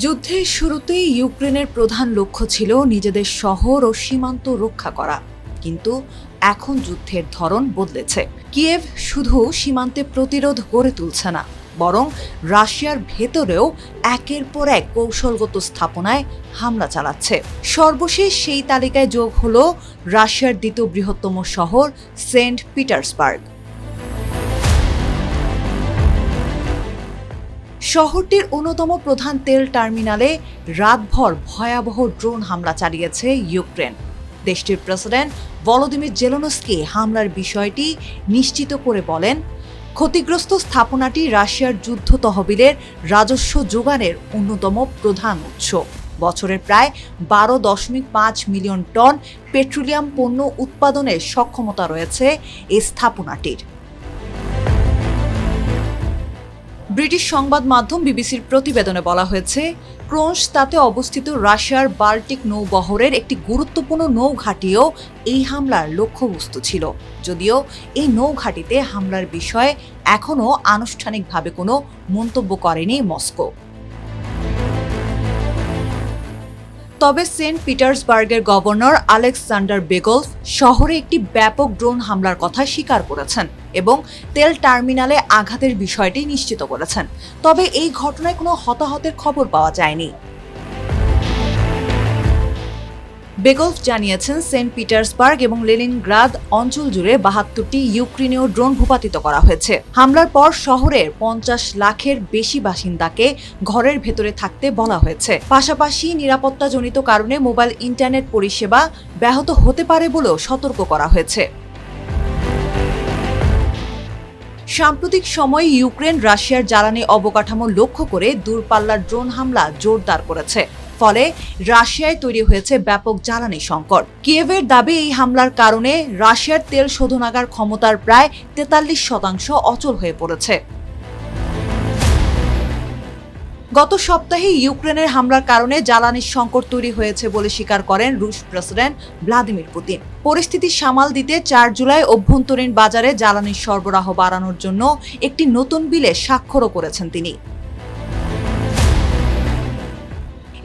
যুদ্ধের শুরুতেই ইউক্রেনের প্রধান লক্ষ্য ছিল নিজেদের শহর ও সীমান্ত রক্ষা করা, কিন্তু এখন যুদ্ধের ধরন বদলেছে। কিয়েভ শুধু সীমান্তে প্রতিরোধ গড়ে তুলছে না, বরং রাশিয়ার ভেতরেও একের পর এক কৌশলগত স্থাপনায় হামলা চালাচ্ছে। সর্বশেষ সেই তালিকায় যোগ হলো রাশিয়ার দ্বিতীয় বৃহত্তম শহর সেন্ট পিটার্সবার্গ। শহরটির অন্যতম প্রধান তেল টার্মিনালে রাতভর ভয়াবহ ড্রোন হামলা চালিয়েছে ইউক্রেন। দেশটির প্রেসিডেন্ট ভলোদিমির জেলেনস্কি হামলার বিষয়টি নিশ্চিত করে বলেন, ক্ষতিগ্রস্ত স্থাপনাটি রাশিয়ার যুদ্ধ তহবিলের রাজস্ব যোগানের অন্যতম প্রধান উৎস। বছরের প্রায় 12.5 মিলিয়ন টন পেট্রোলিয়াম পণ্য উৎপাদনের সক্ষমতা রয়েছে এই স্থাপনাটির। ব্রিটিশ সংবাদ মাধ্যম বিবিসির প্রতিবেদনে বলা হয়েছে, ক্রোনশতাতে অবস্থিত রাশিয়ার বাল্টিক নৌবহরের একটি গুরুত্বপূর্ণ নৌঘাঁটিও এই হামলার লক্ষ্যবস্তু ছিল, যদিও এই নৌঘাঁটিতে হামলার বিষয়ে এখনও আনুষ্ঠানিকভাবে কোনো মন্তব্য করেনি মস্কো। তবে সেন্ট পিটার্সবার্গের গভর্নর আলেকজান্ডার বেগলভ শহরে একটি ব্যাপক ড্রোন হামলার কথা স্বীকার করেছেন এবং তেল টার্মিনালে আঘাতের বিষয়টি নিশ্চিত করেছেন। তবে এই ঘটনায় কোনো হতাহতের খবর পাওয়া যায়নি। বেগলভ জানিয়েছেন, সেন্ট পিটার্সবার্গ এবং লেনিনগ্রাদ অঞ্চল জুড়ে 72টি ইউক্রেনীয় ড্রোন ভূপাতিত করা হয়েছে। হামলার পর শহরের 50 লাখের বেশি বাসিন্দাকে ঘরের ভেতরে থাকতে বলা হয়েছে। পাশাপাশি নিরাপত্তাজনিত কারণে মোবাইল ইন্টারনেট পরিষেবা ব্যাহত হতে পারে বলেও সতর্ক করা হয়েছে। সাম্প্রতিক সময়ে ইউক্রেন রাশিয়ার জ্বালানি অবকাঠামো লক্ষ্য করে দূরপাল্লার ড্রোন হামলা জোরদার করেছে, ফলে রাশিয়ায় তৈরি হয়েছে ব্যাপক জ্বালানি সংকট। কিয়েভের দাবি, এই হামলার কারণে রাশিয়ার তেল শোধনাগার ক্ষমতার প্রায় 43% অচল হয়ে পড়েছে। গত সপ্তাহে ইউক্রেনের হামলার কারণে জ্বালানির সংকট তৈরি হয়েছে বলে স্বীকার করেন রুশ প্রেসিডেন্ট ভ্লাদিমির পুতিন। পরিস্থিতি সামাল দিতে 4 জুলাই অভ্যন্তরীণ বাজারে জ্বালানির সরবরাহ বাড়ানোর জন্য একটি নতুন বিলে স্বাক্ষরও করেছেন তিনি।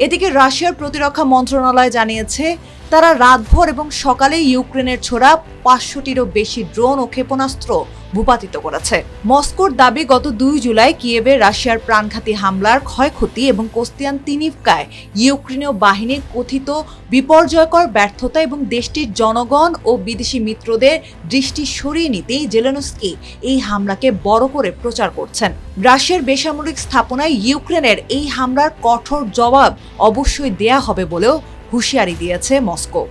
এদিকে রাশিয়ার প্রতিরক্ষা মন্ত্রণালয় জানিয়েছে, তারা রাতভর এবং সকালে ইউক্রেনের ছোড়া 500টিরও বেশি ড্রোন ও ক্ষেপণাস্ত্র ভূপাতিত করেছে। মস্কোর দাবি, গত 2 জুলাই কিয়েভে রাশিয়ার প্রাণঘাতী হামলার ক্ষয়ক্ষতি এবং কোস্তিয়ান্তিনিভকায় ইউক্রেনীয় বাহিনীর কথিত বিপর্যয়কর ব্যর্থতা এবং দেশটির জনগণ ও বিদেশি মিত্রদের দৃষ্টি সরিয়ে নিতেই জেলেনস্কি এই হামলাকে বড় করে প্রচার করছেন। রাশিয়ার বেসামরিক স্থাপনায় ইউক্রেনের এই হামলার কঠোর জবাব অবশ্যই দেয়া হবে বলেও হুঁশিয়ারি দিয়েছে মস্কো।